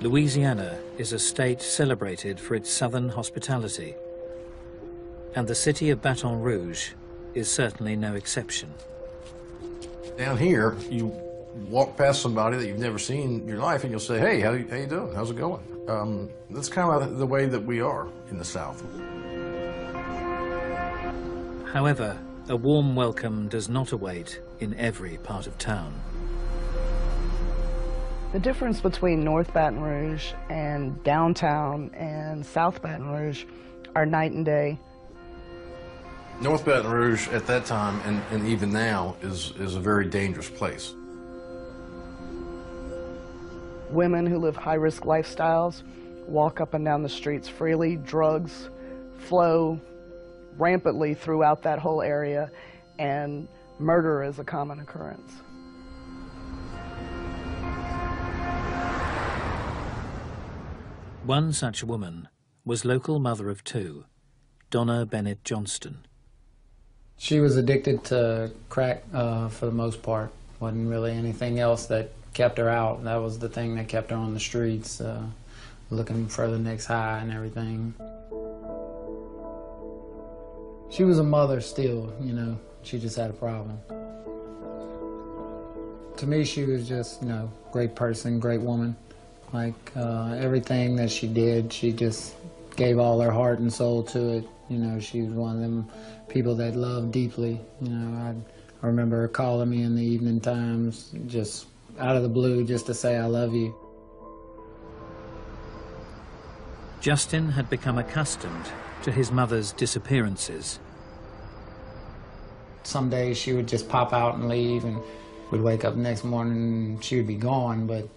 Louisiana is a state celebrated for its southern hospitality, and the city of Baton Rouge is certainly no exception. Down here, you walk past somebody that you've never seen in your life and you'll say, hey, how you doing? How's it going? That's kind of the way that we are in the South. However, a warm welcome does not await in every part of town. The difference between North Baton Rouge and downtown and South Baton Rouge are night and day. North Baton Rouge at that time and even now is a very dangerous place. Women who live high-risk lifestyles walk up and down the streets freely. Drugs flow rampantly throughout that whole area, and murder is a common occurrence. One such woman was local mother of two, Donna Bennett Johnston. She was addicted to crack for the most part. Wasn't really anything else that kept her out. That was the thing that kept her on the streets, looking for the next high and everything. She was a mother still, you know. She just had a problem. To me, she was just, you know, great person, great woman. Like, everything that she did, she just gave all her heart and soul to it. You know, she was one of them people that loved deeply. You know, I remember her calling me in the evening times, just out of the blue, just to say, I love you. Justin had become accustomed to his mother's disappearances. Some days she would just pop out and leave, and we'd wake up the next morning and she would be gone. But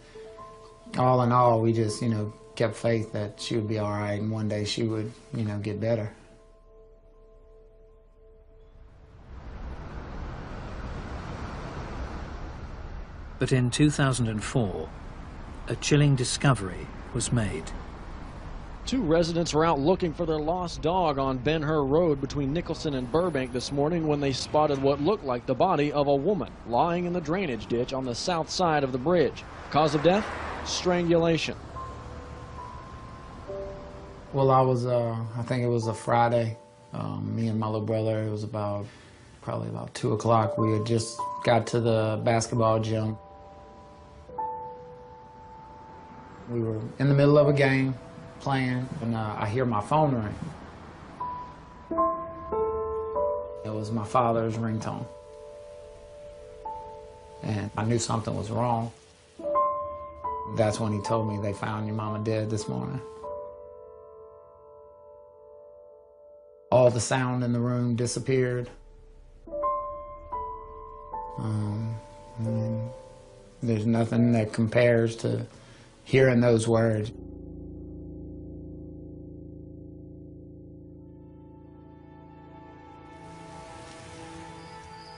all in all, we just, you know, kept faith that she would be all right, and one day she would, you know, get better. But in 2004, a chilling discovery was made. Two residents were out looking for their lost dog on Ben Hur Road between Nicholson and Burbank this morning when they spotted what looked like the body of a woman lying in the drainage ditch on the south side of the bridge. Cause of death? Strangulation. Well, I think it was a Friday. Me and my little brother, it was probably about 2 o'clock. We had just got to the basketball gym. We were in the middle of a game, playing, and I hear my phone ring. It was my father's ringtone. And I knew something was wrong. That's when he told me they found your mama dead this morning. All the sound in the room disappeared. I mean, there's nothing that compares to hearing those words.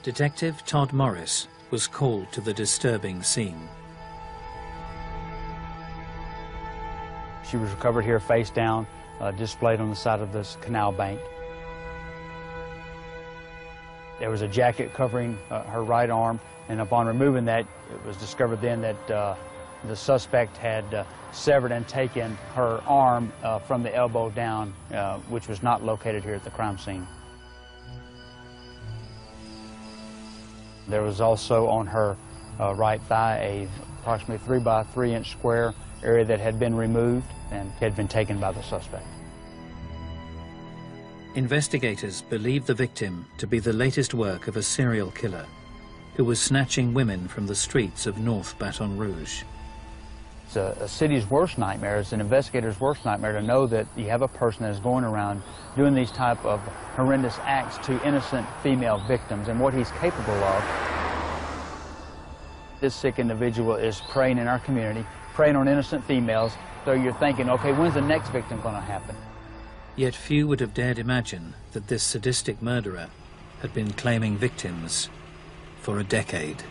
Detective Todd Morris was called to the disturbing scene. She was recovered here face down, displayed on the side of this canal bank. There was a jacket covering her right arm, and upon removing that, it was discovered then that the suspect had severed and taken her arm from the elbow down, which was not located here at the crime scene. There was also on her right thigh a approximately 3 by 3 inch square area that had been removed and had been taken by the suspect. Investigators believe the victim to be the latest work of a serial killer who was snatching women from the streets of North Baton Rouge. It's a city's worst nightmare. It's an investigator's worst nightmare to know that you have a person that's going around doing these type of horrendous acts to innocent female victims, and what he's capable of. This sick individual is preying in our community, preying on innocent females, so you're thinking, okay, when's the next victim going to happen? Yet few would have dared imagine that this sadistic murderer had been claiming victims for a decade.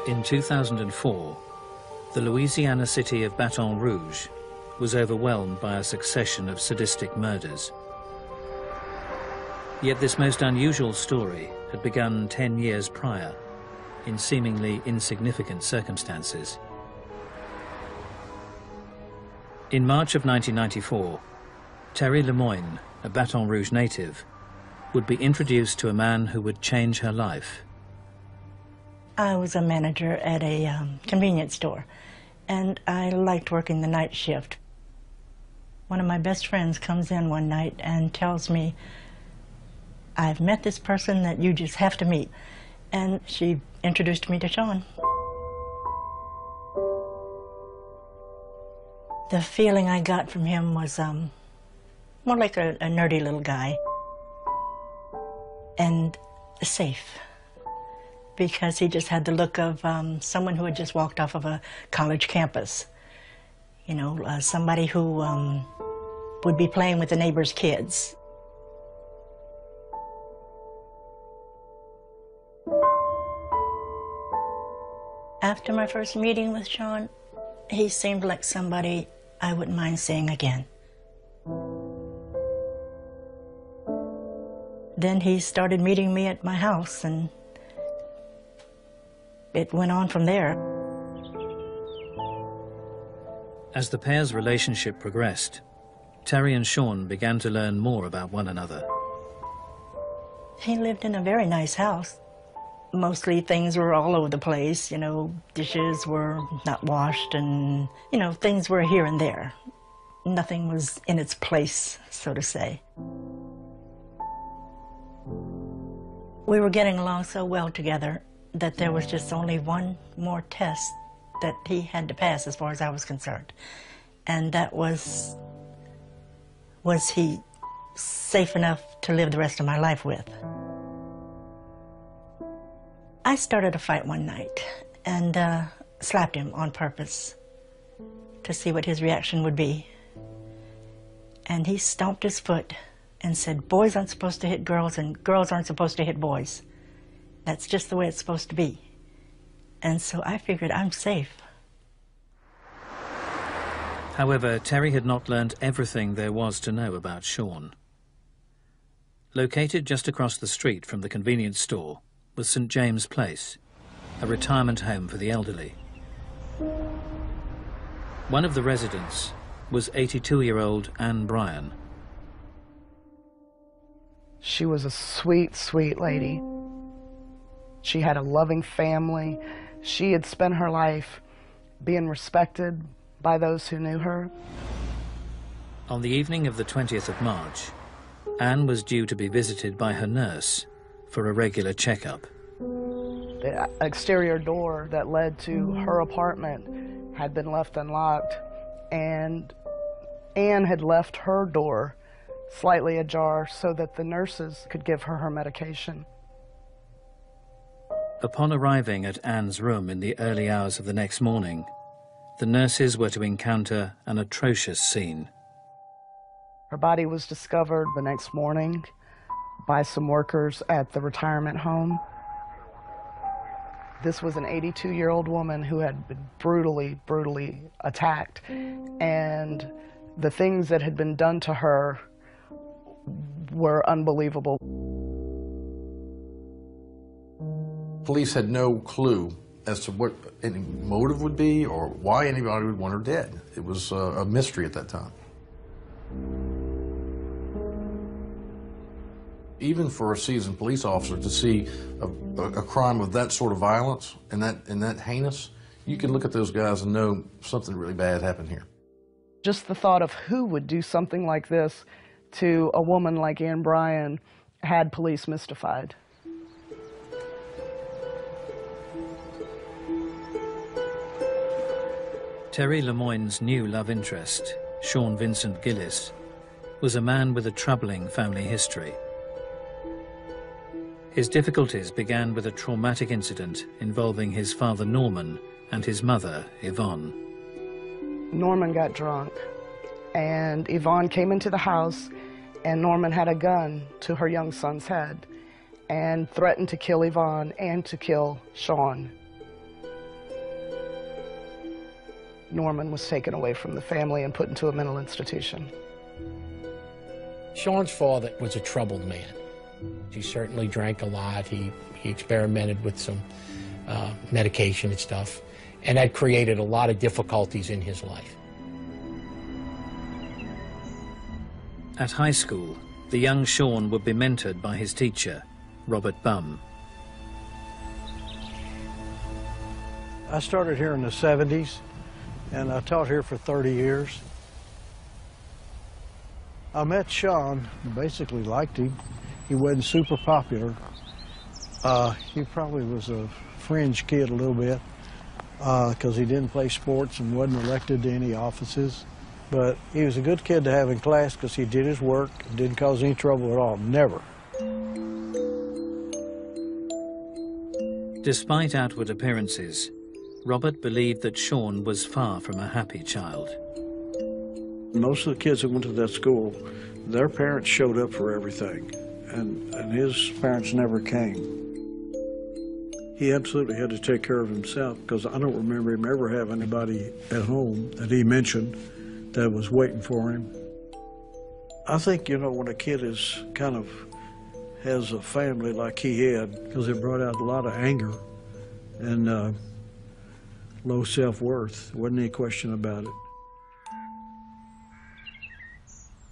In 2004, the Louisiana city of Baton Rouge was overwhelmed by a succession of sadistic murders. Yet this most unusual story had begun 10 years prior, in seemingly insignificant circumstances. In March of 1994, Terry Lemoyne, a Baton Rouge native, would be introduced to a man who would change her life. I was a manager at a convenience store, and I liked working the night shift. One of my best friends comes in one night and tells me, "I've met this person that you just have to meet." And she introduced me to Sean. The feeling I got from him was more like a nerdy little guy, and safe, because he just had the look of someone who had just walked off of a college campus. You know, somebody who would be playing with the neighbors' kids. After my first meeting with Sean, he seemed like somebody I wouldn't mind seeing again. Then he started meeting me at my house, and it went on from there. As the pair's relationship progressed, Terry and Sean began to learn more about one another. He lived in a very nice house. Mostly things were all over the place, you know, dishes were not washed, and, you know, things were here and there. Nothing was in its place, so to say. We were getting along so well together that there was just only one more test that he had to pass as far as I was concerned. And that was he safe enough to live the rest of my life with? I started a fight one night and slapped him on purpose to see what his reaction would be. And he stomped his foot and said, "Boys aren't supposed to hit girls, and girls aren't supposed to hit boys. That's just the way it's supposed to be." And so I figured I'm safe. However, Terry had not learned everything there was to know about Sean. Located just across the street from the convenience store was St. James Place, a retirement home for the elderly. One of the residents was 82-year-old Anne Bryan. She was a sweet, sweet lady. She had a loving family. She had spent her life being respected by those who knew her. On the evening of the 20th of March, Anne was due to be visited by her nurse for a regular checkup. The exterior door that led to her apartment had been left unlocked, and Anne had left her door slightly ajar so that the nurses could give her her medication. Upon arriving at Anne's room in the early hours of the next morning, the nurses were to encounter an atrocious scene. Her body was discovered the next morning by some workers at the retirement home. This was an 82-year-old woman who had been brutally, brutally attacked, and the things that had been done to her were unbelievable. Police had no clue as to what any motive would be or why anybody would want her dead. It was a mystery at that time. Even for a seasoned police officer to see a crime of that sort of violence and that heinous, you can look at those guys and know something really bad happened here. Just the thought of who would do something like this to a woman like Anne Bryan had police mystified. Terry Lemoyne's new love interest, Sean Vincent Gillis, was a man with a troubling family history. His difficulties began with a traumatic incident involving his father Norman and his mother Yvonne. Norman got drunk, and Yvonne came into the house, and Norman had a gun to her young son's head and threatened to kill Yvonne and to kill Sean. Norman was taken away from the family and put into a mental institution. Sean's father was a troubled man. He certainly drank a lot. He experimented with some medication and stuff, and that created a lot of difficulties in his life. At high school, the young Sean would be mentored by his teacher, Robert Bum. I started here in the 70s, and I taught here for 30 years. I met Sean, basically liked him. He wasn't super popular. He probably was a fringe kid a little bit because he didn't play sports and wasn't elected to any offices. But he was a good kid to have in class because he did his work, didn't cause any trouble at all, never. Despite outward appearances, Robert believed that Sean was far from a happy child. Most of the kids that went to that school, their parents showed up for everything, and his parents never came. He absolutely had to take care of himself because I don't remember him ever having anybody at home that he mentioned that was waiting for him. I think, you know, when a kid is kind of has a family like he had, because it brought out a lot of anger and low self-worth. There wasn't any question about it.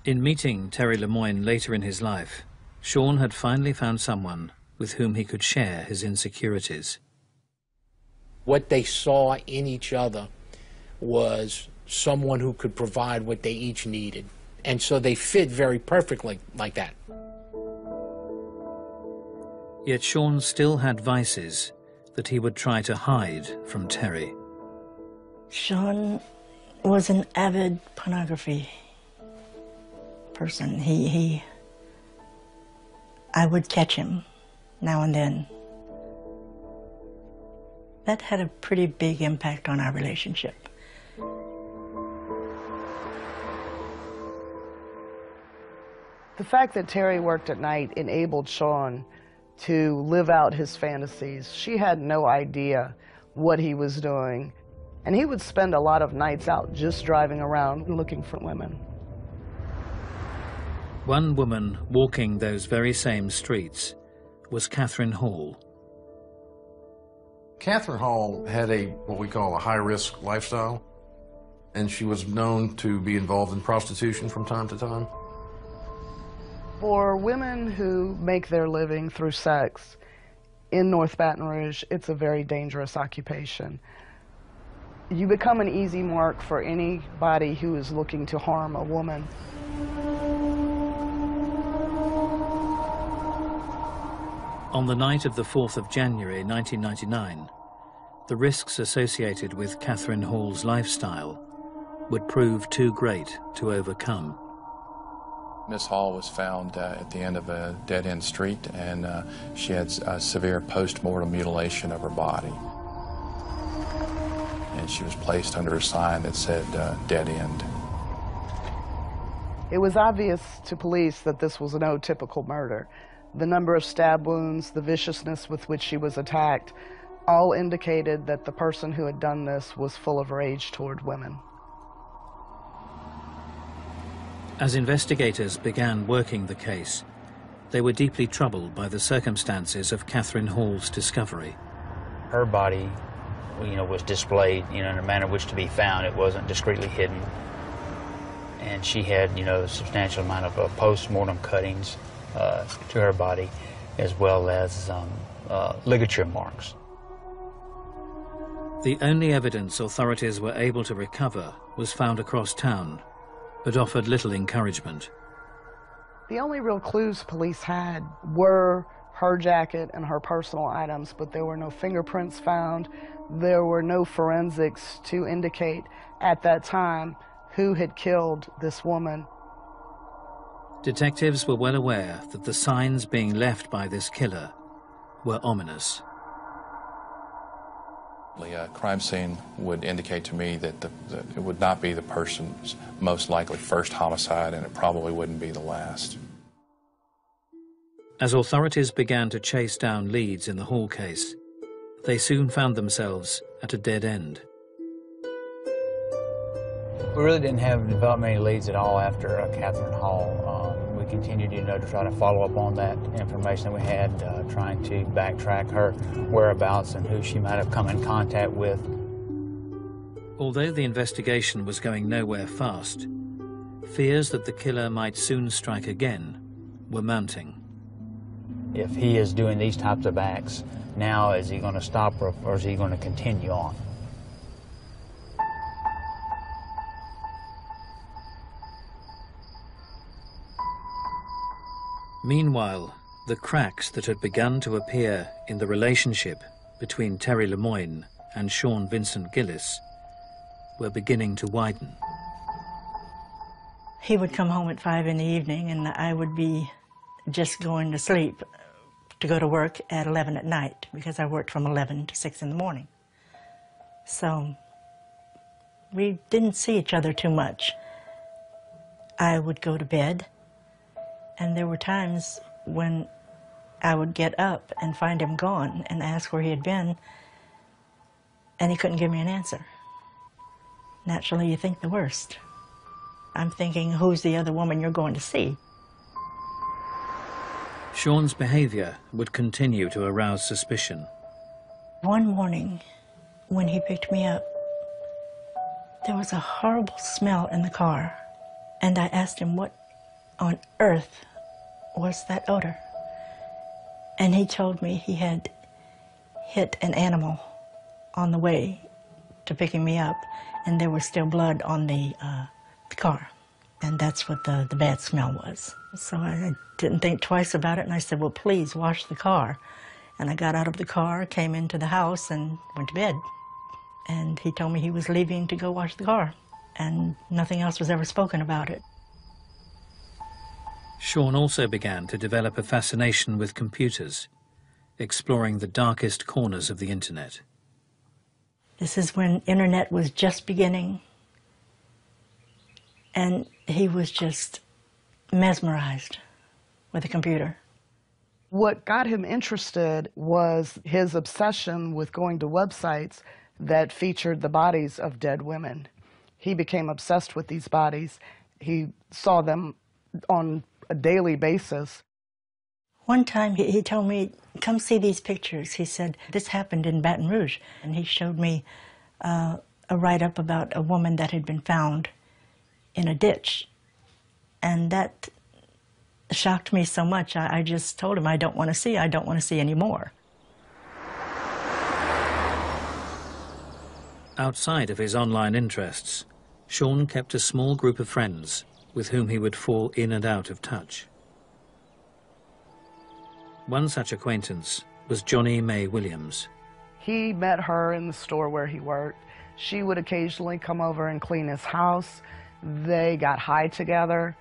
In meeting Terry Lemoyne later in his life, Sean had finally found someone with whom he could share his insecurities. What they saw in each other was someone who could provide what they each needed. And so they fit very perfectly like that. Yet Sean still had vices that he would try to hide from Terry. Sean was an avid pornography person. I would catch him now and then. That had a pretty big impact on our relationship. The fact that Terry worked at night enabled Sean to live out his fantasies. She had no idea what he was doing, and he would spend a lot of nights out just driving around looking for women. One woman walking those very same streets was Catherine Hall. Catherine Hall had what we call a high-risk lifestyle, and she was known to be involved in prostitution from time to time. For women who make their living through sex in North Baton Rouge, it's a very dangerous occupation. You become an easy mark for anybody who is looking to harm a woman. On the night of the 4th of January 1999, the risks associated with Catherine Hall's lifestyle would prove too great to overcome. Miss Hall was found at the end of a dead-end street, and she had a severe post-mortem mutilation of her body. And she was placed under a sign that said dead end. It was obvious to police that this was no typical murder. The number of stab wounds, the viciousness with which she was attacked, all indicated that the person who had done this was full of rage toward women. As investigators began working the case, they were deeply troubled by the circumstances of Catherine Hall's discovery. Her body, was displayed, in a manner which to be found. It wasn't discreetly hidden. And she had, a substantial amount of post-mortem cuttings to her body, as well as ligature marks. The only evidence authorities were able to recover was found across town, but offered little encouragement. The only real clues police had were her jacket and her personal items, but there were no fingerprints found. There were no forensics to indicate at that time who had killed this woman. Detectives were well aware that the signs being left by this killer were ominous. A crime scene would indicate to me that it would not be the person's most likely first homicide, and it probably wouldn't be the last. As authorities began to chase down leads in the Hall case, they soon found themselves at a dead end. We really didn't develop many leads at all after Catherine Hall. We continued, to try to follow up on that information that we had, trying to backtrack her whereabouts and who she might have come in contact with. Although the investigation was going nowhere fast, fears that the killer might soon strike again were mounting. If he is doing these types of acts, now is he going to stop or is he going to continue on? Meanwhile, the cracks that had begun to appear in the relationship between Terry Lemoyne and Sean Vincent Gillis were beginning to widen. He would come home at 5 in the evening, and I would be just going to sleep to go to work at 11 at night, because I worked from 11 to 6 in the morning. So we didn't see each other too much. I would go to bed, and there were times when I would get up and find him gone and ask where he had been, and he couldn't give me an answer. Naturally, you think the worst. I'm thinking, who's the other woman you're going to see? Sean's behavior would continue to arouse suspicion. One morning, when he picked me up, there was a horrible smell in the car, and I asked him what on earth was that odor. And he told me he had hit an animal on the way to picking me up, and there was still blood on the car. And that's what the bad smell was. So I didn't think twice about it, and I said, well, please wash the car. And I got out of the car, came into the house, and went to bed. And he told me he was leaving to go wash the car, and nothing else was ever spoken about it. Sean also began to develop a fascination with computers, exploring the darkest corners of the internet. This is when internet was just beginning, and he was just mesmerized with a computer. What got him interested was his obsession with going to websites that featured the bodies of dead women. He became obsessed with these bodies. He saw them on a daily basis. One time he told me, come see these pictures. He said, this happened in Baton Rouge. And he showed me a write-up about a woman that had been found in a ditch. And that shocked me so much, I just told him, I don't want to see any more. Outside of his online interests, Sean kept a small group of friends with whom he would fall in and out of touch. One such acquaintance was Johnny Mae Williams. He met her in the store where he worked. She would occasionally come over and clean his house. They got high together.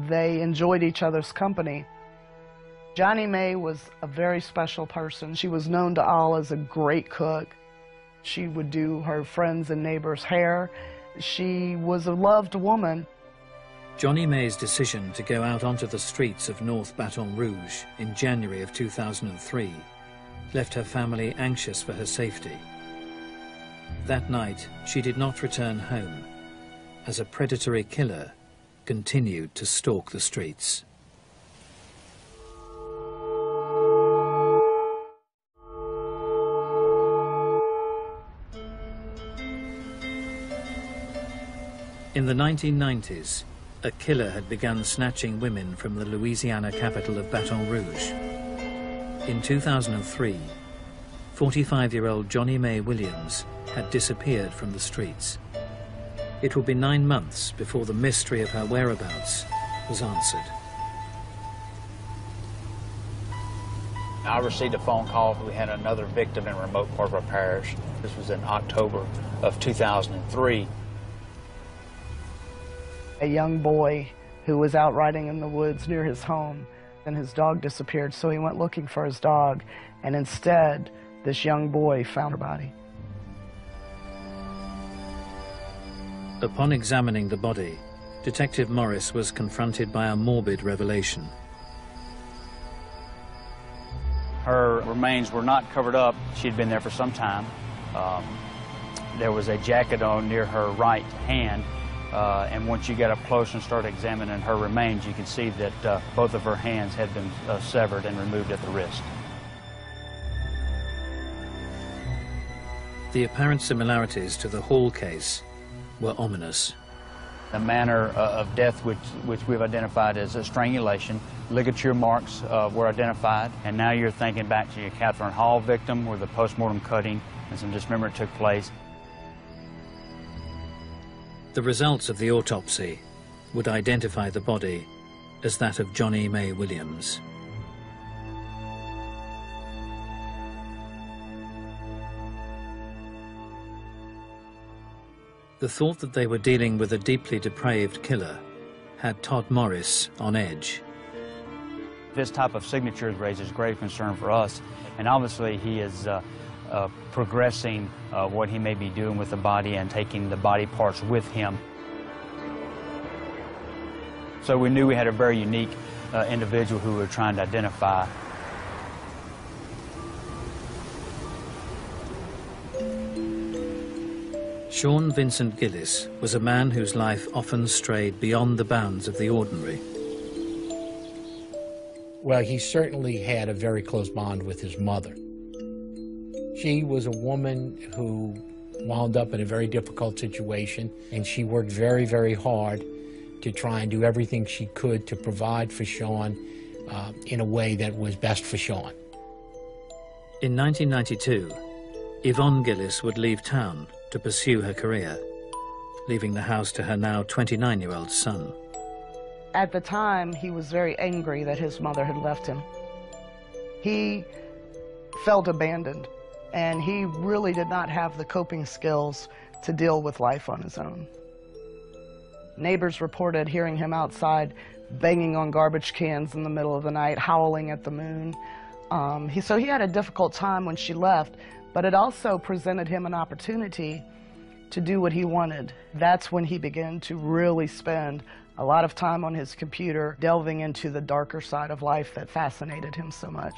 They enjoyed each other's company. Johnny Mae was a very special person. She was known to all as a great cook. She would do her friends' and neighbors' hair. She was a loved woman. Johnny Mae's decision to go out onto the streets of North Baton Rouge in January of 2003 left her family anxious for her safety. That night, she did not return home, as a predatory killer continued to stalk the streets. In the 1990s, a killer had begun snatching women from the Louisiana capital of Baton Rouge. In 2003, 45-year-old Johnny Mae Williams had disappeared from the streets. It would be 9 months before the mystery of her whereabouts was answered. I received a phone call. We had another victim in a remote part of our parish. This was in October of 2003. A young boy who was out riding in the woods near his home, and his dog disappeared, so he went looking for his dog, and instead, this young boy found her body. Upon examining the body, Detective Morris was confronted by a morbid revelation. Her remains were not covered up. She'd been there for some time. There was a jacket on near her right hand, And once you get up close and start examining her remains, you can see that both of her hands had been severed and removed at the wrist. The apparent similarities to the Hall case were ominous. The manner of death which we've identified as a strangulation, ligature marks were identified, and now you're thinking back to your Catherine Hall victim where the postmortem cutting and some dismemberment took place. The results of the autopsy would identify the body as that of Johnny May Williams. The thought that they were dealing with a deeply depraved killer had Todd Morris on edge. This type of signatures raises grave concern for us, and obviously he is progressing what he may be doing with the body and taking the body parts with him. So we knew we had a very unique individual who we were trying to identify. Sean Vincent Gillis was a man whose life often strayed beyond the bounds of the ordinary. Well, he certainly had a very close bond with his mother. She was a woman who wound up in a very difficult situation, and she worked very, very hard to try and do everything she could to provide for Sean in a way that was best for Sean. In 1992, Yvonne Gillis would leave town to pursue her career, leaving the house to her now 29-year-old son. At the time, he was very angry that his mother had left him. He felt abandoned, and he really did not have the coping skills to deal with life on his own. Neighbors reported hearing him outside banging on garbage cans in the middle of the night, howling at the moon. So he had a difficult time when she left, but it also presented him an opportunity to do what he wanted. That's when he began to really spend a lot of time on his computer, delving into the darker side of life that fascinated him so much.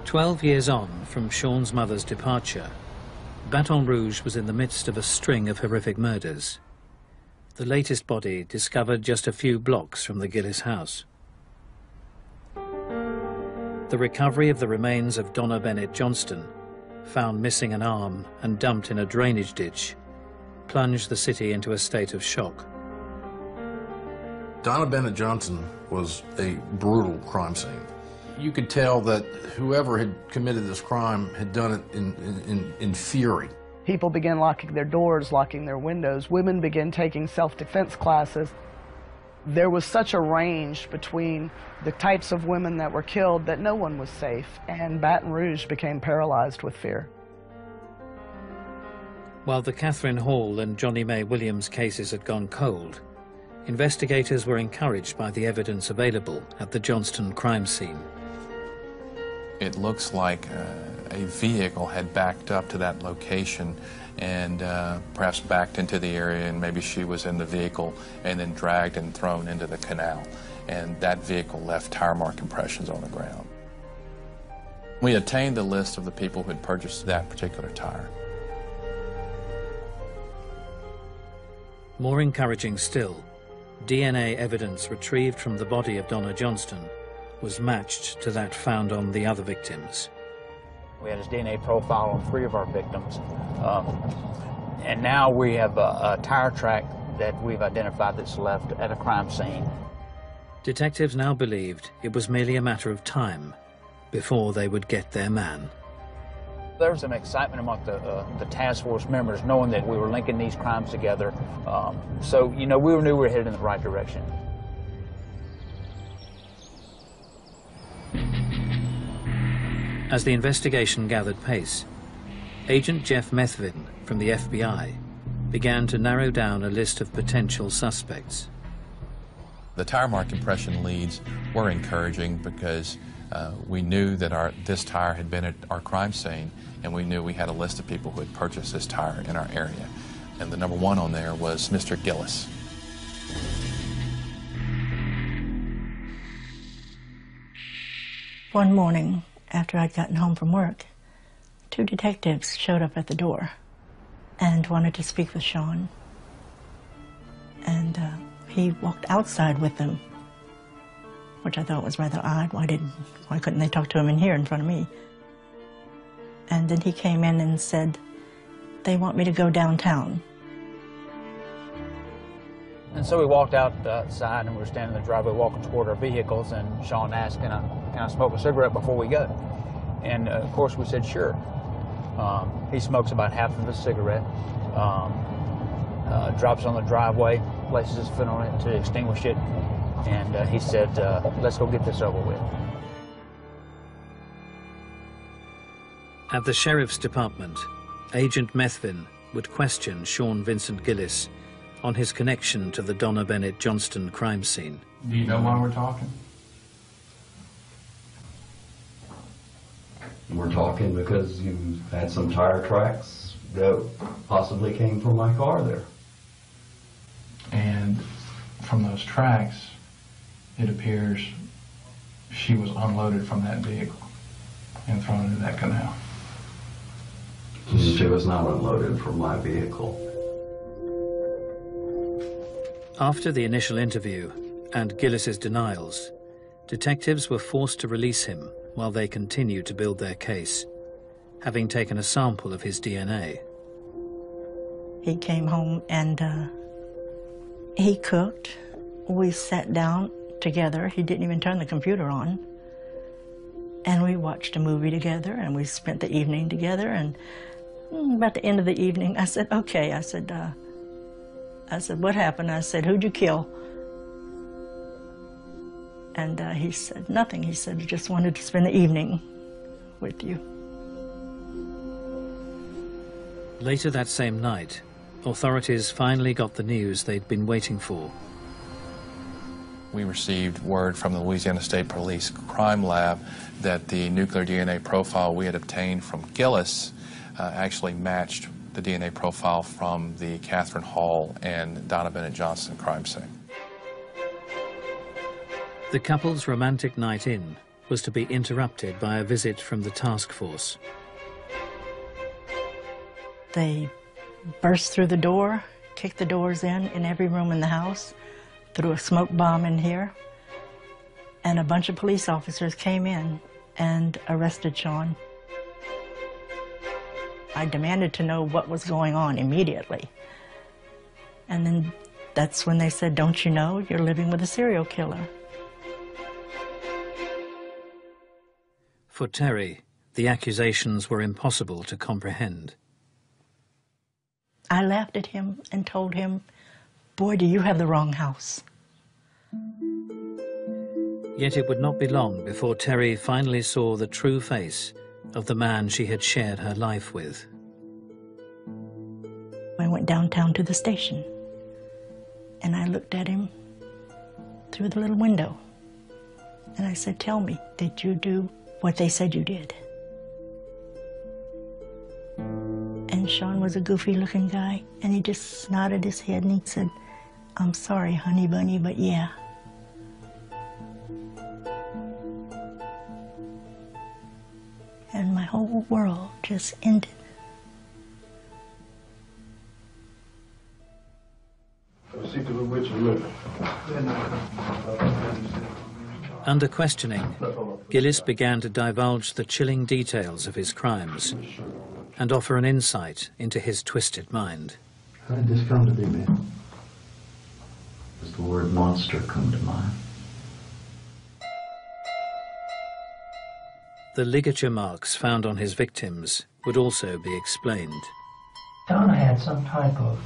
"12 years on from Sean's mother's departure, Baton Rouge was in the midst of a string of horrific murders. The latest body discovered just a few blocks from the Gillis house. The recovery of the remains of Donna Bennett Johnston, found missing an arm and dumped in a drainage ditch, plunged the city into a state of shock. Donna Bennett Johnston was a brutal crime scene. You could tell that whoever had committed this crime had done it in fury. People began locking their doors, locking their windows. Women began taking self-defense classes. There was such a range between the types of women that were killed that no one was safe, and Baton Rouge became paralyzed with fear. While the Catherine Hall and Johnny May Williams cases had gone cold, investigators were encouraged by the evidence available at the Johnston crime scene. It looks like a vehicle had backed up to that location and perhaps backed into the area, and maybe she was in the vehicle and then dragged and thrown into the canal. And that vehicle left tire mark impressions on the ground. We obtained the list of the people who had purchased that particular tire. More encouraging still, DNA evidence retrieved from the body of Donna Johnston was matched to that found on the other victims. We had his DNA profile on 3 of our victims. And now we have a tire track that we've identified that's left at a crime scene. Detectives now believed it was merely a matter of time before they would get their man. There was some excitement among the task force members knowing that we were linking these crimes together. So, you know, we knew we were headed in the right direction. As the investigation gathered pace, Agent Jeff Methvin from the FBI began to narrow down a list of potential suspects. The tire mark impression leads were encouraging because we knew that this tire had been at our crime scene, and we knew we had a list of people who had purchased this tire in our area. And the number 1 on there was Mr. Gillis. One morning, after I'd gotten home from work, 2 detectives showed up at the door and wanted to speak with Sean. And he walked outside with them, which I thought was rather odd. Why couldn't they talk to him in here in front of me? And then he came in and said, they want me to go downtown. And so we walked outside, and we were standing in the driveway walking toward our vehicles, and Sean asked, can I smoke a cigarette before we go? And of course we said sure. He smokes about half of a cigarette, drops on the driveway, places his foot on it to extinguish it, and he said, let's go get this over with. At the Sheriff's Department, Agent Methvin would question Sean Vincent Gillis on his connection to the Donna Bennett Johnston crime scene. Do you know why we're talking? We're talking because you had some tire tracks that possibly came from my car there. And from those tracks, it appears she was unloaded from that vehicle and thrown into that canal. She was not unloaded from my vehicle. After the initial interview and Gillis's denials, detectives were forced to release him while they continued to build their case, having taken a sample of his DNA. He came home and he cooked. We sat down together. He didn't even turn the computer on. And we watched a movie together, and we spent the evening together. And about the end of the evening, I said, okay. I said, what happened? I said, who'd you kill? And he said, nothing. He said, I just wanted to spend the evening with you. Later that same night, authorities finally got the news they'd been waiting for. We received word from the Louisiana State Police Crime Lab that the nuclear DNA profile we had obtained from Gillis actually matched the DNA profile from the Catherine Hall and Donna Bennett Johnston crime scene. The couple's romantic night in was to be interrupted by a visit from the task force. They burst through the door, kicked the doors in every room in the house, threw a smoke bomb in here, and a bunch of police officers came in and arrested Sean. I demanded to know what was going on immediately. And then that's when they said, don't you know, you're living with a serial killer. For Terry, the accusations were impossible to comprehend. I laughed at him and told him, boy, do you have the wrong house. Yet it would not be long before Terry finally saw the true face of the man she had shared her life with. I went downtown to the station, and I looked at him through the little window, and I said, tell me, did you do what they said you did? And Sean was a goofy-looking guy, and he just nodded his head, and he said, I'm sorry, honey bunny, but yeah. And my whole world just ended. Under questioning, Gillis began to divulge the chilling details of his crimes and offer an insight into his twisted mind. How did this come to be, man? Does the word monster come to mind? The ligature marks found on his victims would also be explained. Donna had some type of,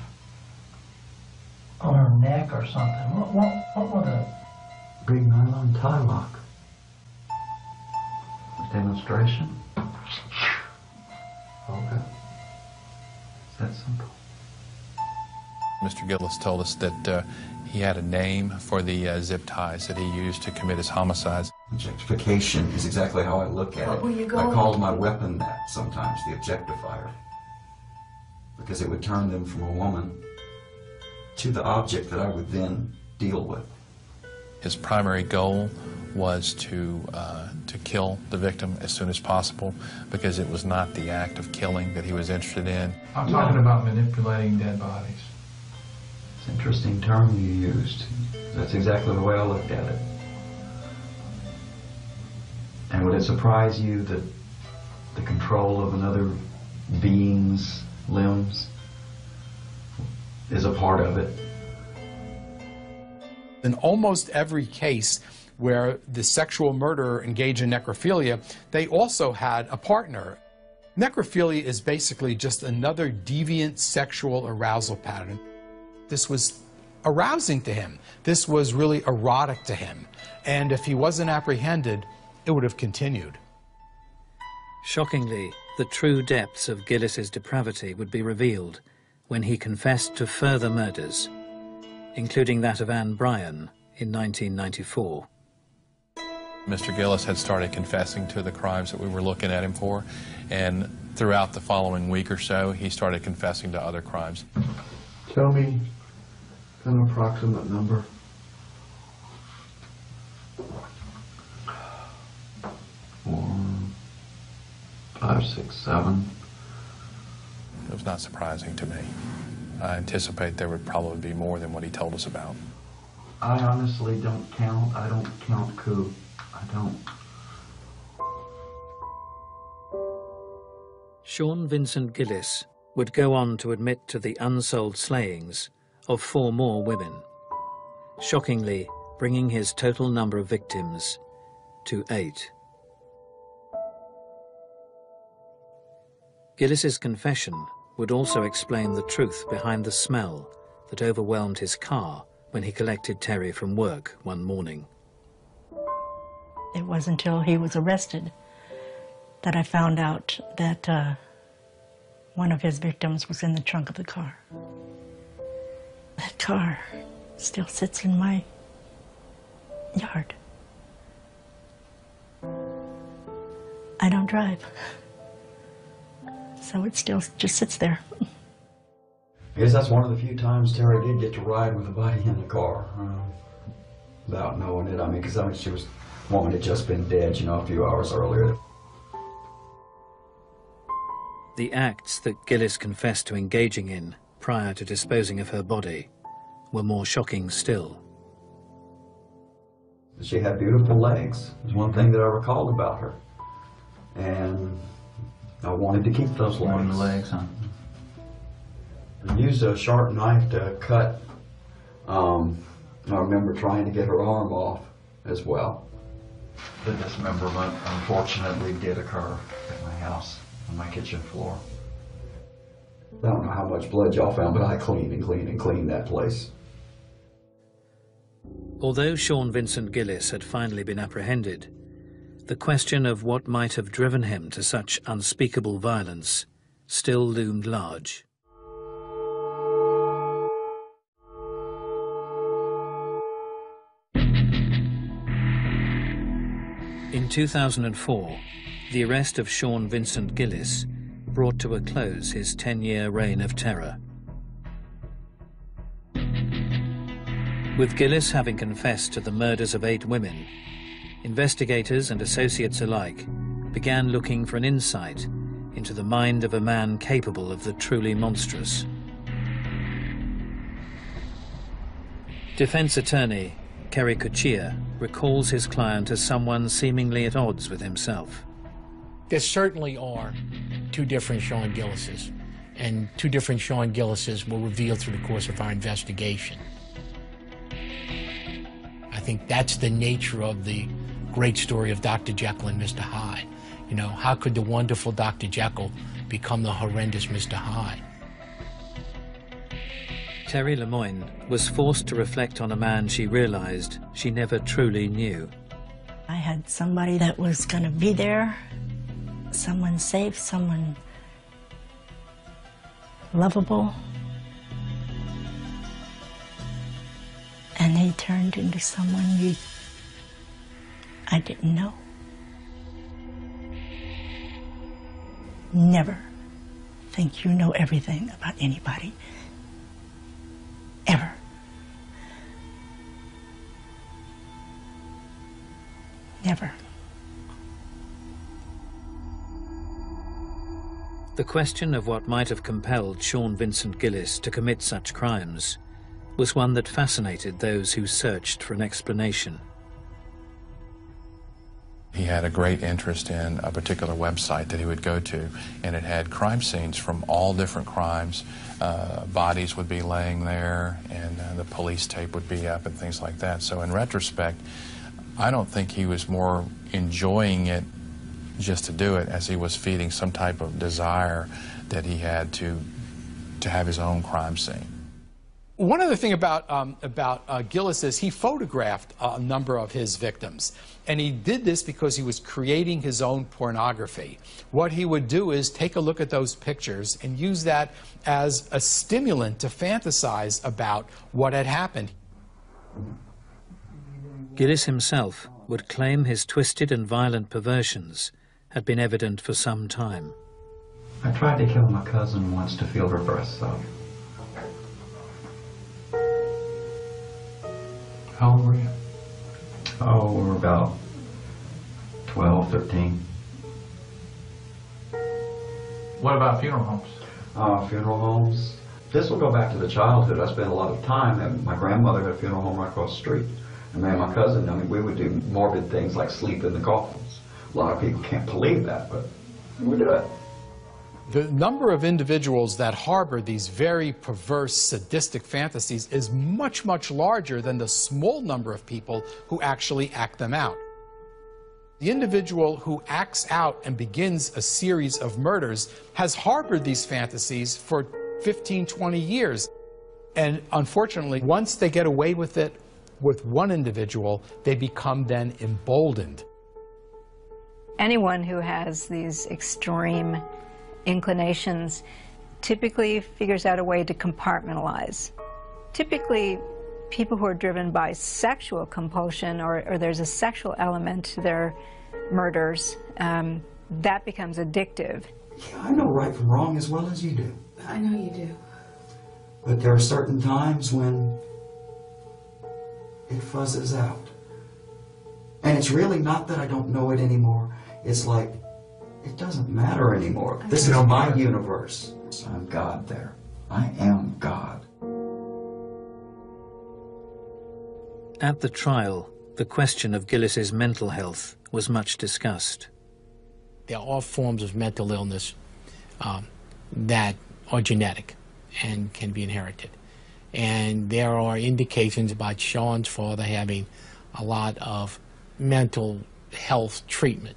on her neck or something. What was it? Big nylon tie lock. A demonstration? Okay. It's that simple. Mr. Gillis told us that he had a name for the zip ties that he used to commit his homicides. Objectification is exactly how I look at it. I called my weapon that sometimes, the objectifier, because it would turn them from a woman to the object that I would then deal with. His primary goal was to kill the victim as soon as possible, because it was not the act of killing that he was interested in. I'm talking about manipulating dead bodies. It's an interesting term you used. That's exactly the way I looked at it. And would it surprise you that the control of another being's limbs is a part of it? In almost every case where the sexual murderer engaged in necrophilia, they also had a partner. Necrophilia is basically just another deviant sexual arousal pattern. This was arousing to him. This was really erotic to him. And if he wasn't apprehended, it would have continued. Shockingly, the true depths of Gillis's depravity would be revealed when he confessed to further murders, including that of Anne Bryan in 1994. Mr. Gillis had started confessing to the crimes that we were looking at him for, and throughout the following week or so, he started confessing to other crimes. Tell me an approximate number. 4, 5, 6, 7. It was not surprising to me. I anticipate there would probably be more than what he told us about. I honestly don't count. I don't count coup. I don't. Sean Vincent Gillis would go on to admit to the unsolved slayings of 4 more women, shockingly bringing his total number of victims to 8. Gillis's confession would also explain the truth behind the smell that overwhelmed his car when he collected Terry from work one morning. It wasn't until he was arrested that I found out that one of his victims was in the trunk of the car. That car still sits in my yard. I don't drive, so it still just sits there. I guess that's one of the few times Terry did get to ride with a body in the car, without knowing it. I mean, because she was, woman had just been dead, you know, a few hours earlier. The acts that Gillis confessed to engaging in prior to disposing of her body were more shocking still. She had beautiful legs. It was one thing that I recalled about her. And I wanted to keep those legs. One of the legs, huh? I used a sharp knife to cut. I remember trying to get her arm off as well. The dismemberment, unfortunately, did occur at my house, on my kitchen floor. I don't know how much blood y'all found, but I cleaned and cleaned and cleaned that place. Although Sean Vincent Gillis had finally been apprehended, the question of what might have driven him to such unspeakable violence still loomed large. In 2004, the arrest of Sean Vincent Gillis brought to a close his 10-year reign of terror. With Gillis having confessed to the murders of 8 women, investigators and associates alike began looking for an insight into the mind of a man capable of the truly monstrous. Defense attorney Kerry Cuccia recalls his client as someone seemingly at odds with himself. There certainly are 2 different Sean Gillises, and 2 different Sean Gillises were revealed through the course of our investigation. I think that's the nature of the great story of Dr. Jekyll and Mr. Hyde. You know, how could the wonderful Dr. Jekyll become the horrendous Mr. Hyde? Terry Lemoyne was forced to reflect on a man she realized she never truly knew. I had somebody that was going to be there, someone safe, someone lovable, and he turned into someone I didn't know. Never think you know everything about anybody. Ever. Never. The question of what might have compelled Sean Vincent Gillis to commit such crimes was one that fascinated those who searched for an explanation. He had a great interest in a particular website that he would go to, and it had crime scenes from all different crimes. Bodies would be laying there, and the police tape would be up and things like that. So in retrospect, I don't think he was more enjoying it just to do it as he was feeding some type of desire that he had to have his own crime scene. One other thing about Gillis is he photographed a number of his victims, and he did this because he was creating his own pornography. What he would do is take a look at those pictures and use that as a stimulant to fantasize about what had happened. Gillis himself would claim his twisted and violent perversions had been evident for some time. I tried to kill my cousin once to feel her breasts up. How old were you? Oh, we were about 12, 13. What about funeral homes? Funeral homes. This will go back to the childhood. I spent a lot of time, and my grandmother had a funeral home right across the street. And me and my cousin, I mean, we would do morbid things like sleep in the coffins. A lot of people can't believe that, but we do it. The number of individuals that harbor these very perverse, sadistic fantasies is much, much larger than the small number of people who actually act them out. The individual who acts out and begins a series of murders has harbored these fantasies for 15, 20 years. And unfortunately, once they get away with it with one individual, they become then emboldened. Anyone who has these extreme inclinations typically figures out a way to compartmentalize. Typically, people who are driven by sexual compulsion or there's a sexual element to their murders, that becomes addictive. Yeah, I know right from wrong as well as you do. I know you do. But there are certain times when it fuzzes out. And it's really not that I don't know it anymore. It's like, it doesn't matter anymore. This is my universe. I'm God there. I am God. At the trial, the question of Gillis's mental health was much discussed. There are forms of mental illness that are genetic and can be inherited. And there are indications about Sean's father having a lot of mental health treatment.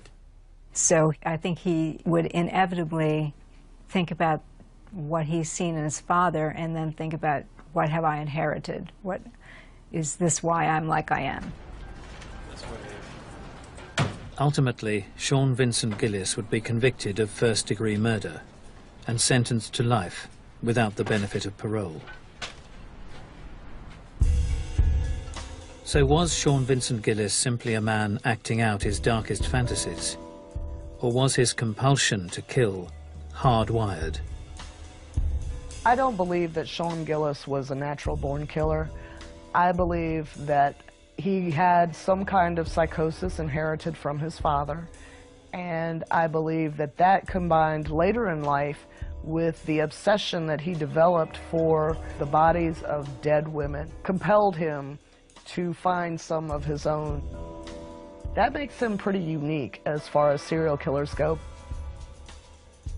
So I think he would inevitably think about what he's seen in his father and then think about, what have I inherited? What is this why I'm like I am? Ultimately, Sean Vincent Gillis would be convicted of first-degree murder and sentenced to life without the benefit of parole. So was Sean Vincent Gillis simply a man acting out his darkest fantasies? Or was his compulsion to kill hardwired? I don't believe that Sean Gillis was a natural-born killer. I believe that he had some kind of psychosis inherited from his father, and I believe that that combined later in life with the obsession that he developed for the bodies of dead women compelled him to find some of his own. That makes him pretty unique as far as serial killers go.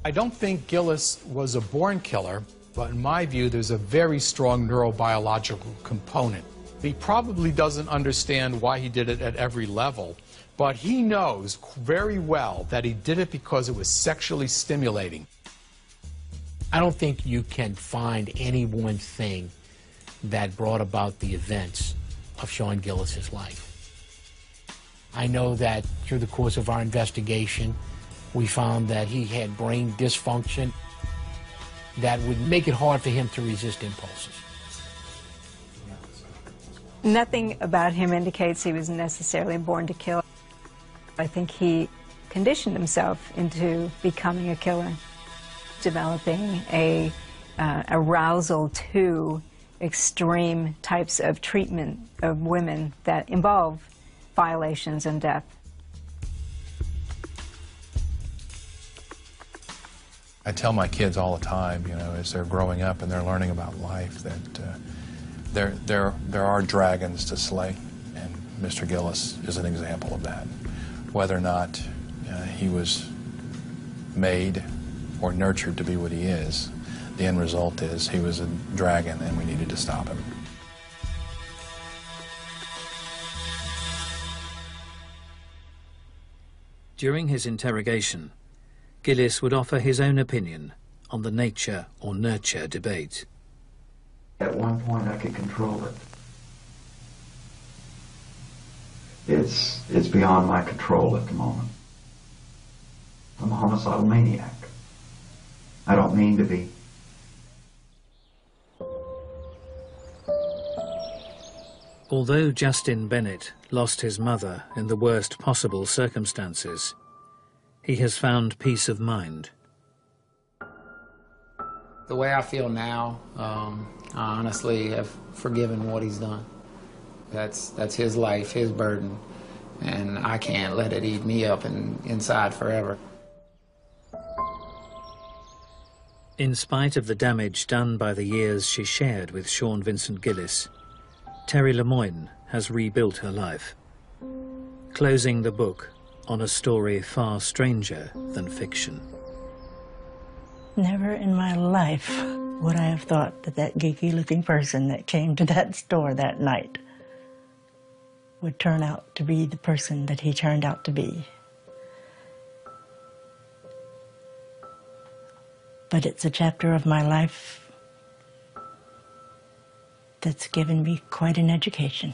I don't think Gillis was a born killer, but in my view, there's a very strong neurobiological component. He probably doesn't understand why he did it at every level, but he knows very well that he did it because it was sexually stimulating. I don't think you can find any one thing that brought about the events of Sean Gillis's life. I know that through the course of our investigation, we found that he had brain dysfunction that would make it hard for him to resist impulses. Nothing about him indicates he was necessarily born to kill. I think he conditioned himself into becoming a killer, developing a arousal to extreme types of treatment of women that involve violations and death. I tell my kids all the time, you know, as they're growing up and they're learning about life, that there are dragons to slay, and Mr. Gillis is an example of that. Whether or not he was made or nurtured to be what he is, the end result is he was a dragon and we needed to stop him. During his interrogation, Gillis would offer his own opinion on the nature or nurture debate. At one point I could control it. It's beyond my control at the moment. I'm a homicidal maniac. I don't mean to be. Although Justin Bennett lost his mother in the worst possible circumstances, he has found peace of mind. The way I feel now, I honestly have forgiven what he's done. That's his life, his burden, and I can't let it eat me up inside forever. In spite of the damage done by the years she shared with Sean Vincent Gillis, Terry Lemoyne has rebuilt her life, closing the book on a story far stranger than fiction. Never in my life would I have thought that that geeky-looking person that came to that store that night would turn out to be the person that he turned out to be. But it's a chapter of my life that's given me quite an education.